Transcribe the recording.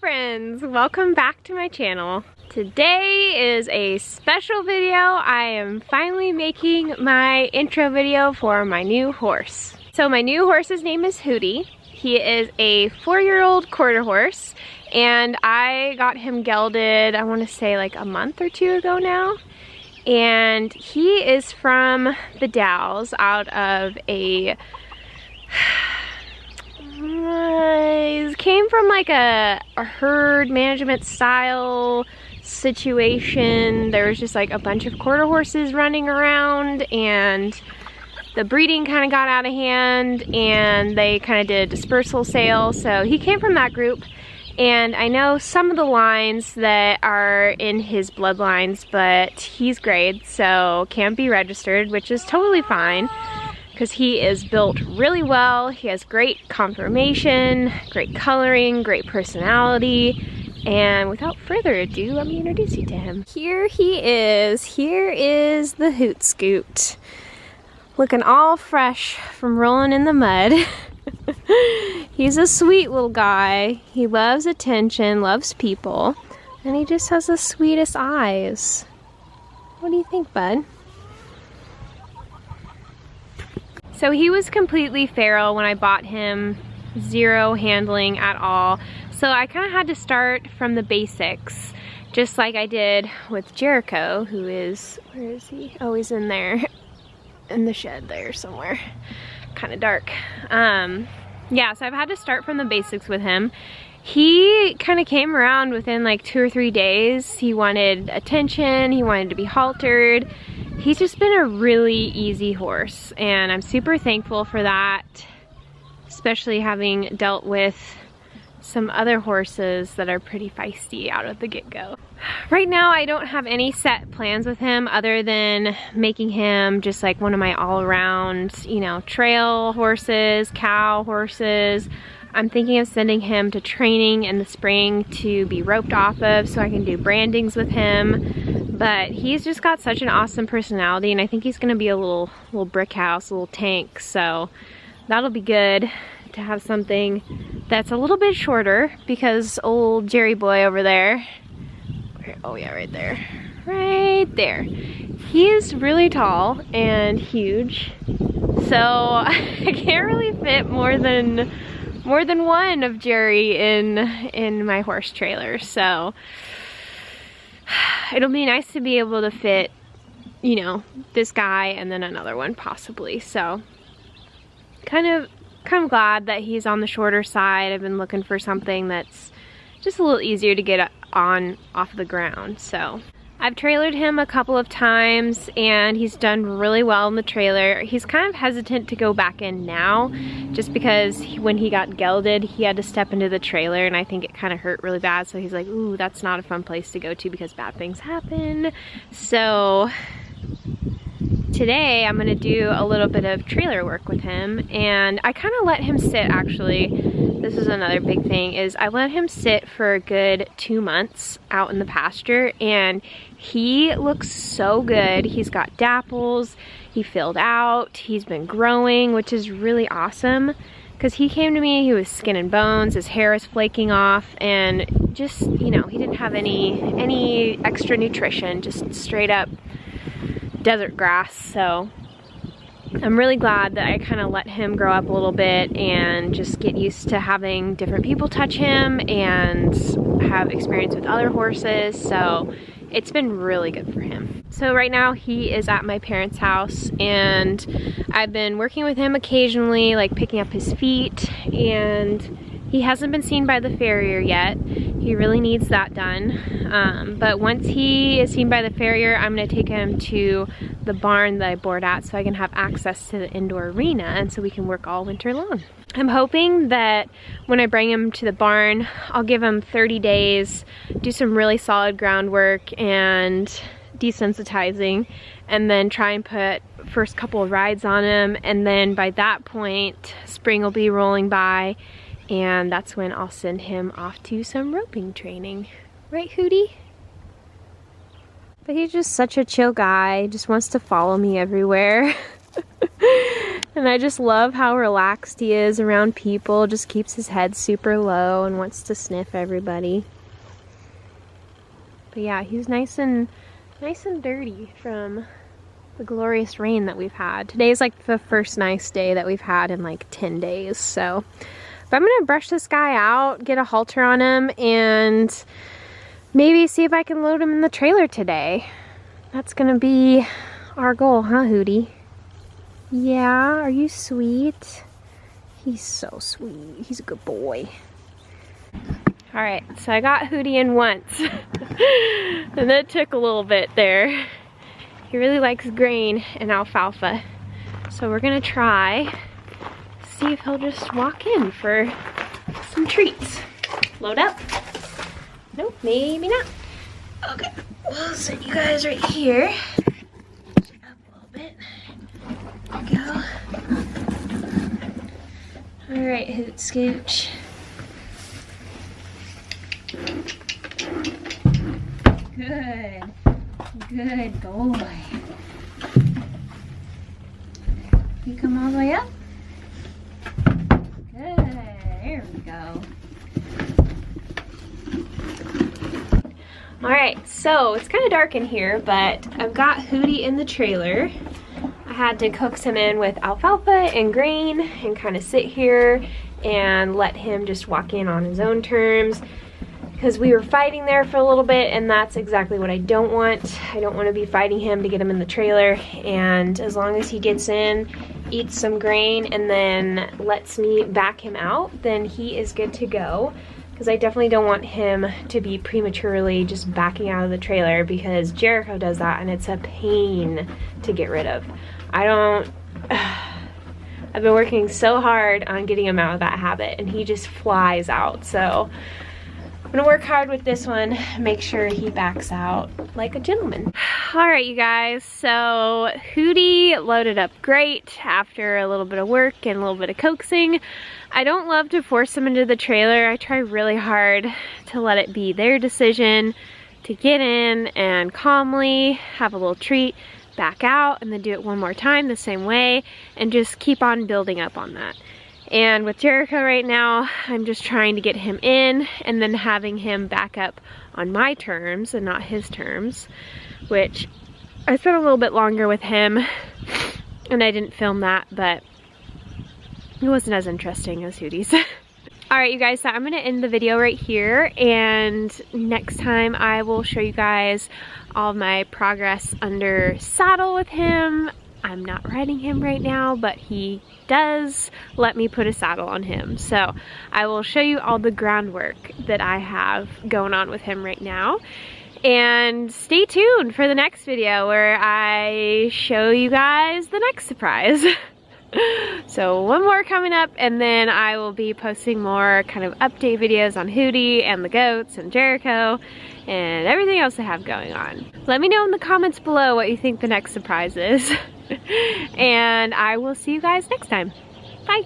friends, welcome back to my channel. Today is a special video. I am finally making my intro video for my new horse. So my new horse's name is Hootie. He is a 4-year-old quarter horse and I got him gelded, I want to say like a month or two ago now. And he is from the Dalles out of a he came from like a herd management style situation. There was just like a bunch of quarter horses running around and the breeding kind of got out of hand and they kind of did a dispersal sale. So he came from that group, and I know some of the lines that are in his bloodlines, but he's grade, so can't be registered, which is totally fine because he is built really well. He has great conformation, great coloring, great personality. And without further ado, let me introduce you to him. Here he is. Here is the Hoot Scoot. Looking all fresh from rolling in the mud. He's a sweet little guy. He loves attention, loves people, and he just has the sweetest eyes. What do you think, bud? So he was completely feral when I bought him, zero handling at all. So I kind of had to start from the basics, just like I did with Jericho, who is, where is he? Oh, he's in there, in the shed there somewhere, kind of dark. Yeah, so I've had to start from the basics with him. He kind of came around within like 2 or 3 days. He wanted attention, he wanted to be haltered. He's just been a really easy horse, and I'm super thankful for that, especially having dealt with some other horses that are pretty feisty out of the get-go. Right now I don't have any set plans with him other than making him just like one of my all-around, you know, trail horses, cow horses. I'm thinking of sending him to training in the spring to be roped off of so I can do brandings with him. But he's just got such an awesome personality, and I think he's gonna be a little brick house, a little tank. So that'll be good to have something that's a little bit shorter, because old Jerry boy over there, oh yeah, right there, he's really tall and huge. So I can't really fit more than one of Jerry in my horse trailer. So it'll be nice to be able to fit, you know, this guy and then another one possibly. So kind of glad that he's on the shorter side. I've been looking for something that's just a little easier to get on off the ground. So I've trailered him a couple of times and he's done really well in the trailer. He's kind of hesitant to go back in now just because when he got gelded, he had to step into the trailer and I think it kind of hurt really bad. So he's like, ooh, that's not a fun place to go to because bad things happen. So today I'm gonna do a little bit of trailer work with him, and I kind of let him sit actually. This is another big thing, is I let him sit for a good 2 months out in the pasture, and he looks so good. He's got dapples, he filled out, he's been growing, which is really awesome. Because he came to me, he was skin and bones, his hair is flaking off, and just, you know, he didn't have any extra nutrition, just straight up desert grass. So I'm really glad that I kind of let him grow up a little bit and just get used to having different people touch him and have experience with other horses. So it's been really good for him. So right now he is at my parents' house, and I've been working with him occasionally, like picking up his feet, and he hasn't been seen by the farrier yet. He really needs that done. But once he is seen by the farrier, I'm gonna take him to the barn that I board at so I can have access to the indoor arena, and so we can work all winter long. I'm hoping that when I bring him to the barn, I'll give him 30 days, do some really solid groundwork and desensitizing, and then try and put first couple of rides on him, and then by that point, spring will be rolling by, and that's when I'll send him off to some roping training. Right, Hootie? But he's just such a chill guy, just wants to follow me everywhere. And I just love how relaxed he is around people, just keeps his head super low and wants to sniff everybody. But yeah, he's nice and dirty from the glorious rain that we've had. Today's like the first nice day that we've had in like 10 days. So, but I'm gonna brush this guy out, get a halter on him, and maybe see if I can load him in the trailer today. That's gonna be our goal, huh, Hootie? Yeah, are you sweet? He's so sweet. He's a good boy. All right, so I got Hootie in once. And that took a little bit there. He really likes grain and alfalfa. So we're gonna try, see if he'll just walk in for some treats. Load up. Nope, maybe not. Okay, we'll set you guys right here. Up a little bit. There we go. All right, Hoot Scooch. Good. Good boy. You come all the way up. Good. There we go. All right, so it's kind of dark in here, but I've got Hootie in the trailer. I had to coax him in with alfalfa and grain and kind of sit here and let him just walk in on his own terms, because we were fighting there for a little bit, and that's exactly what I don't want. I don't want to be fighting him to get him in the trailer, and as long as he gets in, eats some grain, and then lets me back him out, then he is good to go. Because I definitely don't want him to be prematurely just backing out of the trailer, because Jericho does that and it's a pain to get rid of. I've been working so hard on getting him out of that habit, and he just flies out. So I'm gonna work hard with this one, make sure he backs out like a gentleman. All right, you guys, so Hootie loaded up great after a little bit of work and a little bit of coaxing. I don't love to force them into the trailer. I try really hard to let it be their decision to get in and calmly have a little treat, back out, and then do it one more time the same way, and just keep on building up on that. And with Jericho right now, I'm just trying to get him in and then having him back up on my terms and not his terms, which I spent a little bit longer with him and I didn't film that, but it wasn't as interesting as Hootie's. All right, you guys, so I'm gonna end the video right here, and next time I will show you guys all of my progress under saddle with him. I'm not riding him right now, but he does let me put a saddle on him. So I will show you all the groundwork that I have going on with him right now. And stay tuned for the next video where I show you guys the next surprise. So one more coming up, and then I will be posting more kind of update videos on Hootie and the goats and Jericho and everything else I have going on. Let me know in the comments below what you think the next surprise is. And I will see you guys next time. Bye.